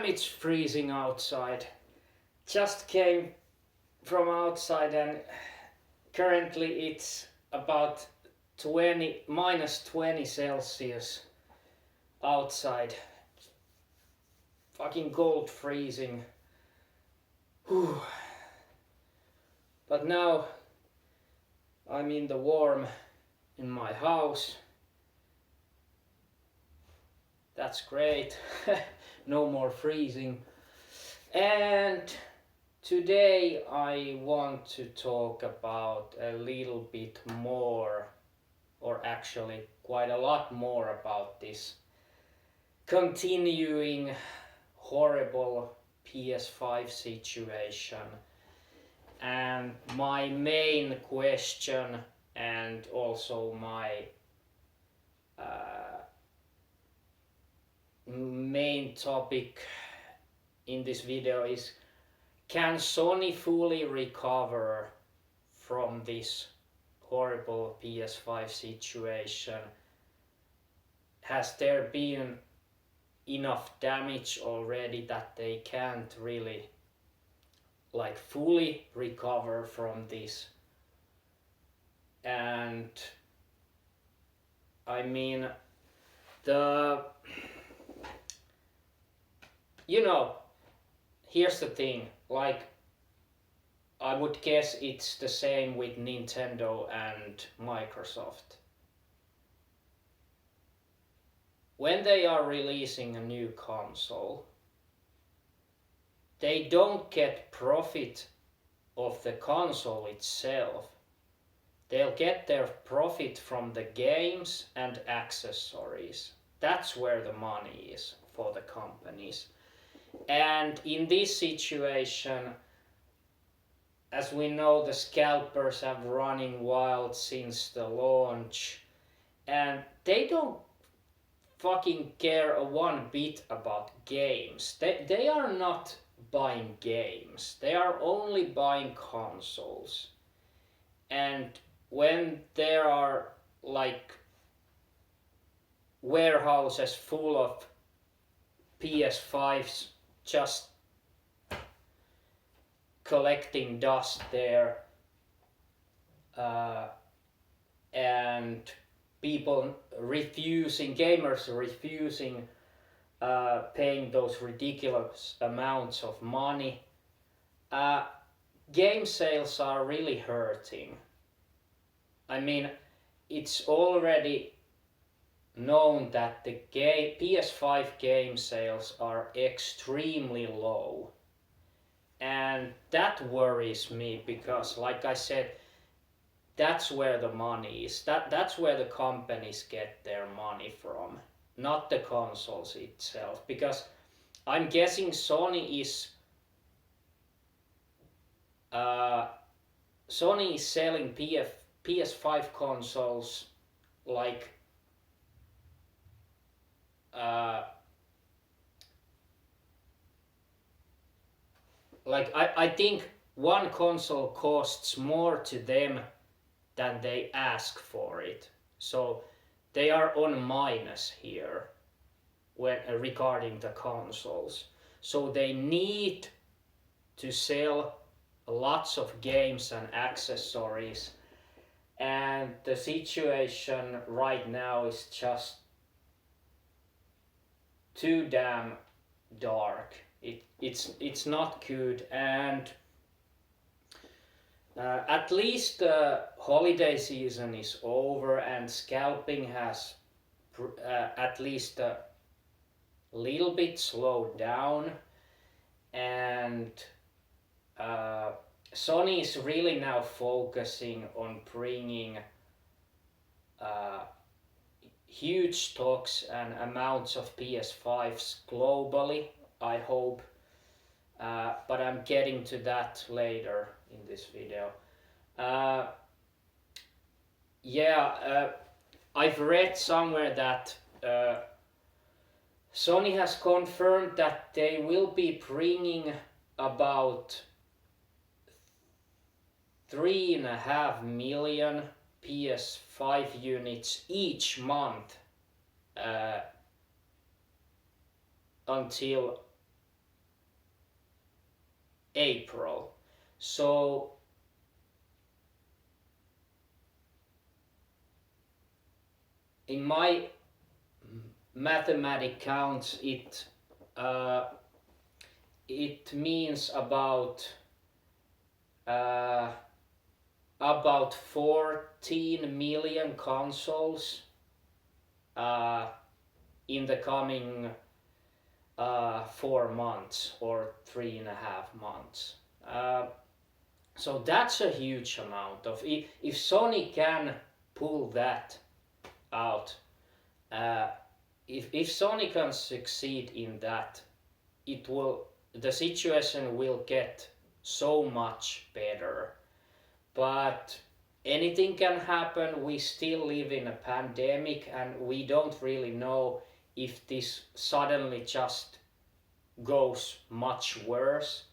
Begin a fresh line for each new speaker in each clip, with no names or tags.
it's freezing outside. Just came from outside and currently it's about -20 Celsius outside. Fucking cold, freezing. Whew. But now I'm in the warm in my house. That's great. No more freezing. And today I want to talk about a little bit more, or actually quite a lot more, about this continuing horrible PS5 situation. And my main question and also my main topic in this video is, can Sony fully recover from this horrible PS5 situation? Has there been enough damage already that they can't really fully recover from this? And I mean, here's the thing, I would guess it's the same with Nintendo and Microsoft. When they are releasing a new console, they don't get profit of the console itself. They'll get their profit from the games and accessories. That's where the money is for the companies. And in this situation, as we know, the scalpers have running wild since the launch, and they don't fucking care a one bit about games. They are not buying games. They are only buying consoles. And when there are warehouses full of PS5s just collecting dust there, and gamers refusing paying those ridiculous amounts of money, game sales are really hurting. I mean, it's already known that the PS5 game sales are extremely low. And that worries me because, like I said, that's where the money is. That's where the companies get their money from, not the consoles itself. Because I'm guessing Sony is selling PS5 consoles I think one console costs more to them than they ask for it. So they are on minus here regarding the consoles. So they need to sell lots of games and accessories. And the situation right now is just too damn dark. It's not good, and at least the holiday season is over and scalping has at least a little bit slowed down, and Sony is really now focusing on bringing huge stocks and amounts of PS5s globally, I hope. But I'm getting to that later in this video. I've read somewhere that Sony has confirmed that they will be bringing about 3.5 million PS5 units each month until April. So in my mathematic counts, it means uh, about 14 million consoles uh, in the coming 4 months or 3.5 months. So that's a huge amount of. If Sony can pull that out, uh, if Sony can succeed in that, the situation will get so much better. But anything can happen. We still live in a pandemic, and we don't really know if this suddenly just goes much worse.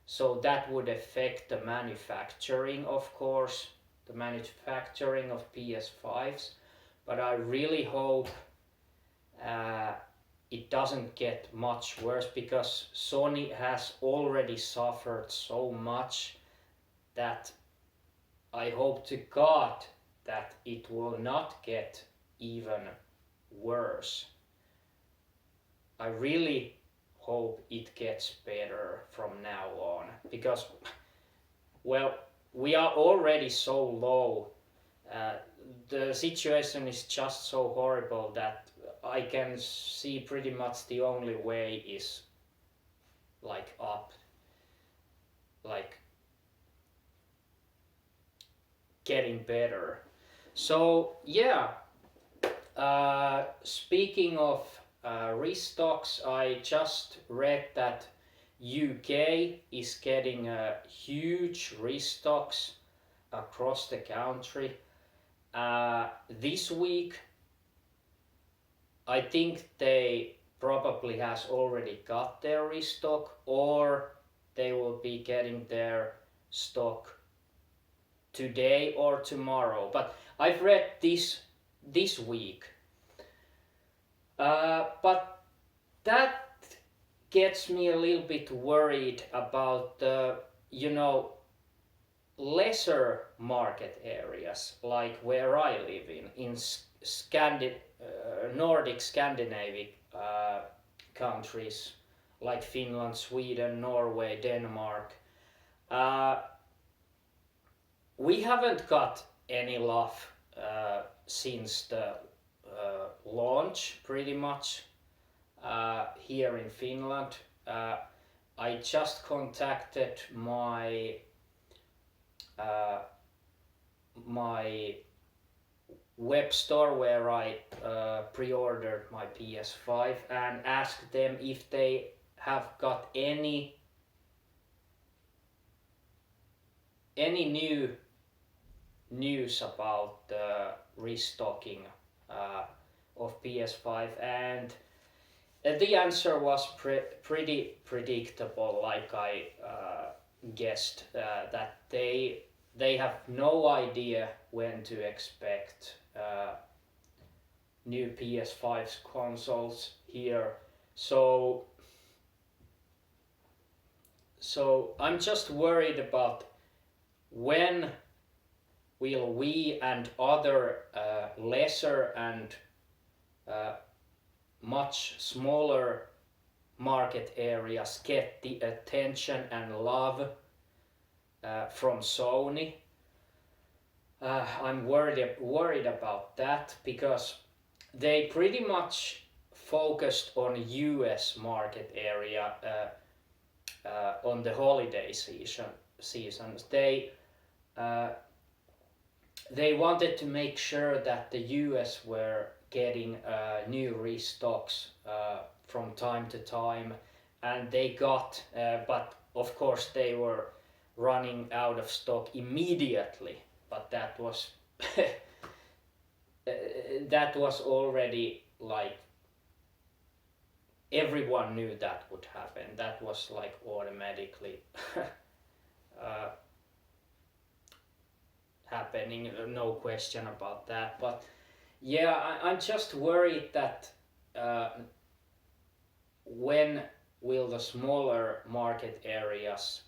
So that would affect the manufacturing, of course, the manufacturing of PS5s. But I really hope it doesn't get much worse, because Sony has already suffered so much that I hope to God that it will not get even worse. I really hope it gets better from now on, because, well, we are already so low. The situation is just so horrible that I can see pretty much the only way is like up, like getting better. So yeah, speaking of restocks, I just read that UK is getting huge restocks across the country. This week, I think they probably has already got their restock, or they will be getting their stock today or tomorrow. But I've read this week. But that gets me a little bit worried about the, lesser market areas, like where I live in Nordic Scandinavian countries like Finland, Sweden, Norway, Denmark. We haven't got any love since the launch, pretty much, here in Finland. I just contacted my web store where I pre-ordered my PS5 and asked them if they have got any new news about the restocking of PS5, and the answer was pretty predictable, like I guessed, that they have no idea when to expect new PS5 consoles here. So I'm just worried about when will we and other lesser and much smaller market areas get the attention and love from Sony. I'm worried about that, because they pretty much focused on US market area on the holiday seasons. They wanted to make sure that the US were getting new restocks from time to time, and they got, but of course they were running out of stock immediately. But that was that was already, like, everyone knew that would happen. That was like automatically happening, no question about that. But yeah, I'm just worried that when will the smaller market areas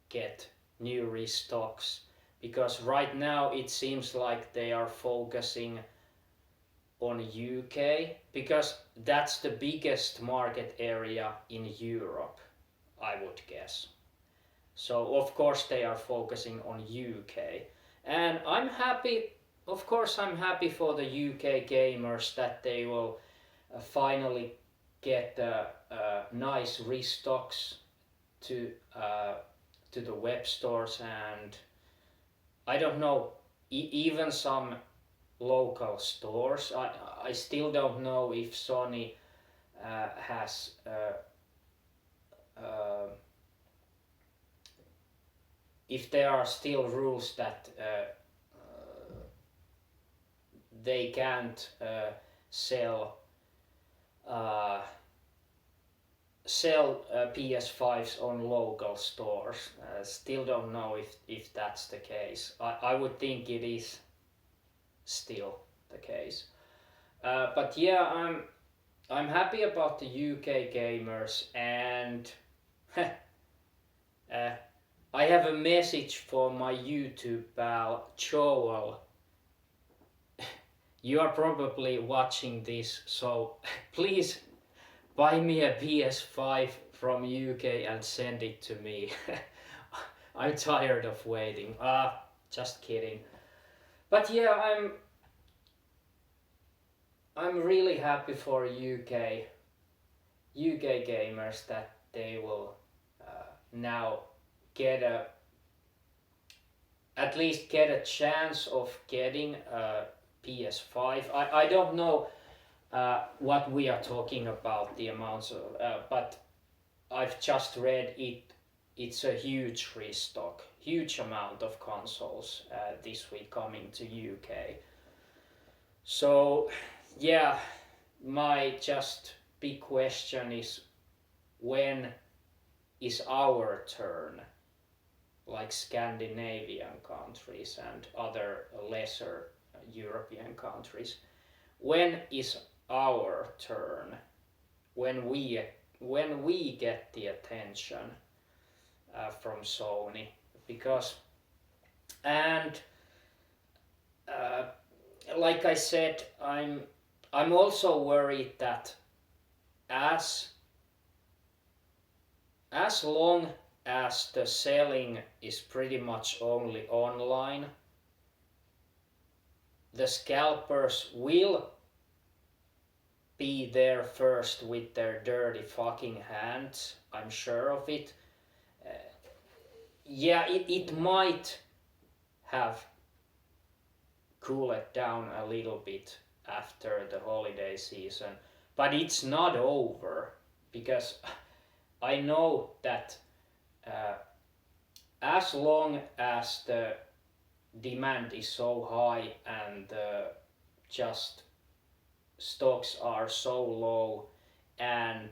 get new restocks, because right now it seems like they are focusing on UK, because that's the biggest market area in Europe, I would guess. So of course they are focusing on UK, and I'm happy. Of course, I'm happy for the UK gamers that they will finally get nice restocks to the web stores, and I don't know, even some local stores. I still don't know if Sony has if there are still rules that they can't sell PS5s on local stores. Still don't know if that's the case. I would think it is still the case. But yeah, I'm happy about the UK gamers, and I have a message for my YouTube pal Joel. You are probably watching this, so please buy me a PS5 from UK and send it to me. I'm tired of waiting. Just kidding. But yeah, I'm really happy for UK gamers that they will now get at least get a chance of getting a PS5. I don't know what we are talking about, the amounts of, but I've just read it. It's a huge restock, huge amount of consoles this week coming to UK. So yeah, my just big question is, when is our turn? Like Scandinavian countries and other lesser European countries, when is our turn? When we get the attention from Sony? Because, and like I said, I'm also worried that as long as the selling is pretty much only online, the scalpers will be there first with their dirty fucking hands. I'm sure of it. Yeah, it might have cooled down a little bit after the holiday season, but it's not over, because I know that as long as the demand is so high and just stocks are so low and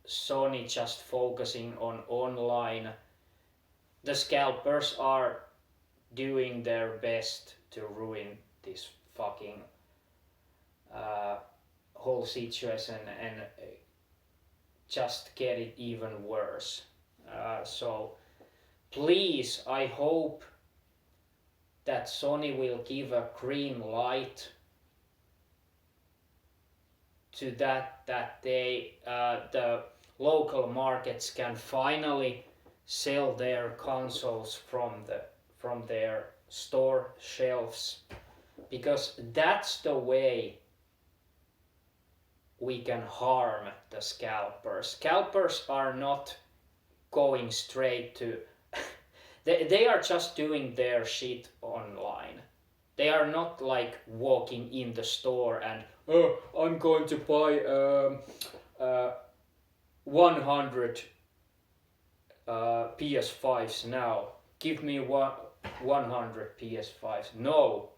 Sony just focusing on online, the scalpers are doing their best to ruin this fucking whole situation and just get it even worse. So please, I hope that Sony will give a green light to that they the local markets can finally sell their consoles from their store shelves, because that's the way we can harm the scalpers. Scalpers are not going straight to they are just doing their shit online. They are not like walking in the store and I'm going to buy 100 PS5s now. Give me 100 PS5s. No,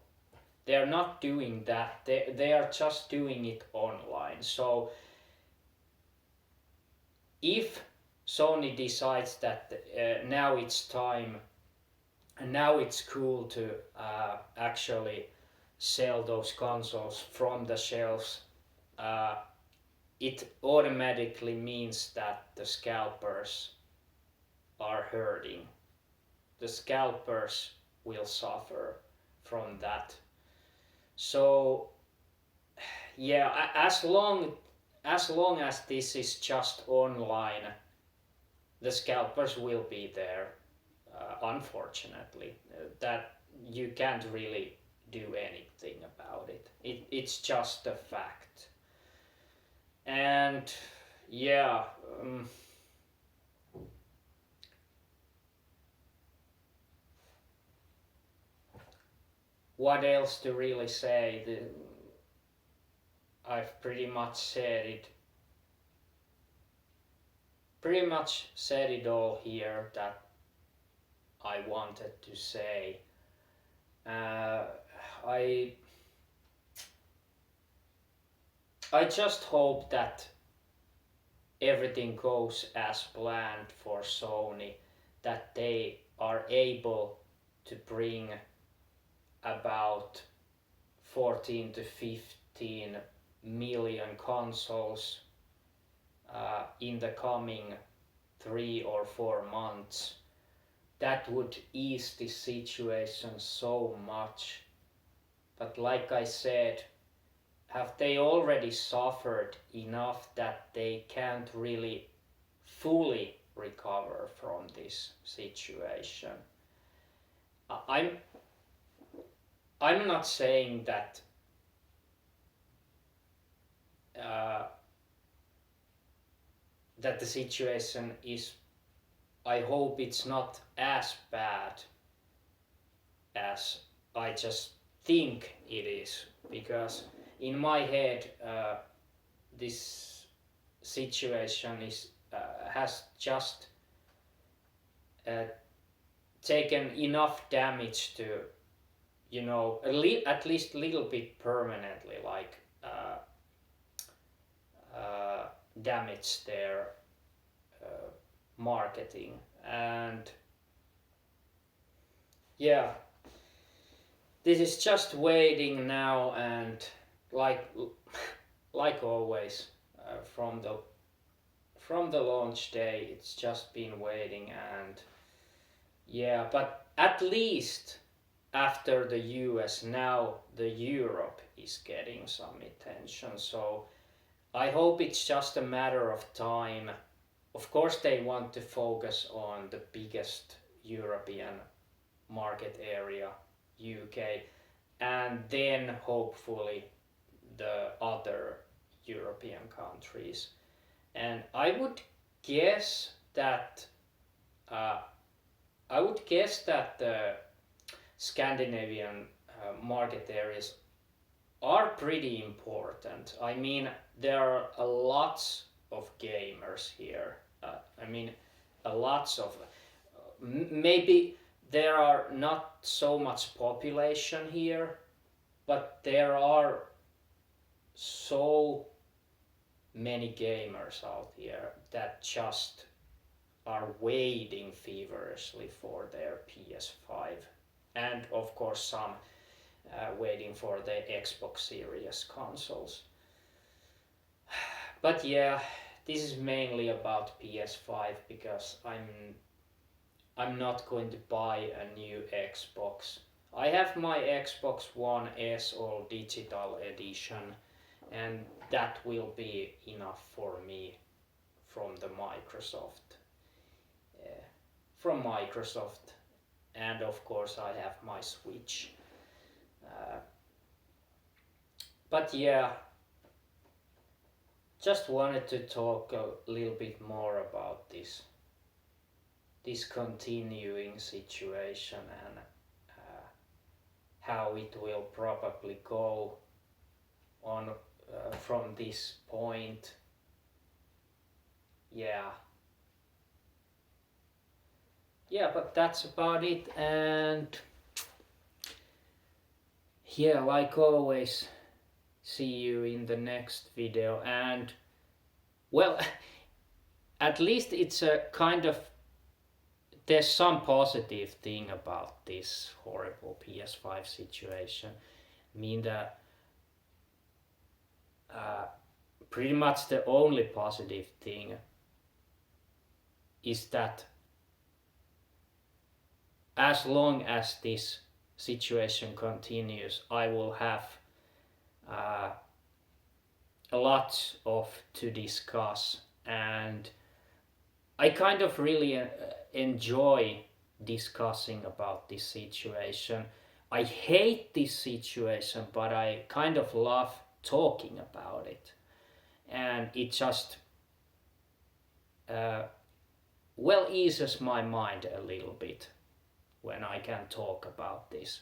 they are not doing that. They are just doing it online. So if Sony decides that now it's time and now it's cool to actually sell those consoles from the shelves, it automatically means that the scalpers are hurting. the scalpers will suffer from that. So yeah, as long as this is just online, the scalpers will be there. Unfortunately, that you can't really do anything about it. It's just a fact. And yeah, what else to really say? I've pretty much said it all here that I wanted to say. I just hope that everything goes as planned for Sony, that they are able to bring about 14 to 15 million consoles in the coming 3 or 4 months. That would ease the situation so much. But like I said, have they already suffered enough that they can't really fully recover from this situation? I'm not saying that that the situation is, I hope it's not as bad as I just think it is, because in my head this situation is has just taken enough damage to, you know, at least a little bit permanently, like damage their marketing. And yeah, this is just waiting now, and like always, from the launch day, it's just been waiting. And yeah, but at least after the US, now the Europe is getting some attention, so I hope it's just a matter of time. Of course they want to focus on the biggest European market area, UK, and then hopefully the other European countries. And I would guess that the Scandinavian market areas are pretty important. I mean, there are lots of gamers here. Lots of. Maybe there are not so much population here, but there are so many gamers out here that just are waiting feverishly for their PS5, and of course some waiting for the Xbox Series consoles. But yeah, this is mainly about PS5, because I'm not going to buy a new Xbox. I have my Xbox One S All Digital Edition, and that will be enough for me from the Microsoft. And of course I have my Switch. But yeah, just wanted to talk a little bit more about this continuing situation, and how it will probably go on from this point. Yeah, but that's about it. And yeah, like always, see you in the next video. And well, at least it's a kind of, there's some positive thing about this horrible PS5 situation. I mean, that pretty much the only positive thing is that as long as this situation continues, I will have a lot of to discuss, and I kind of really enjoy discussing about this situation. I hate this situation, but I kind of love talking about it, and it just eases my mind a little bit when I can talk about this.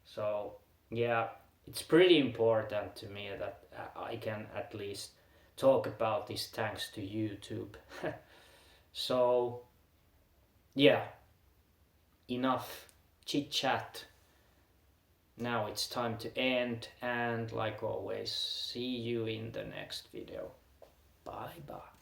So yeah, it's pretty important to me that I can at least talk about this thanks to YouTube. So yeah, enough chit chat. Now it's time to end, and like always, see you in the next video. Bye bye.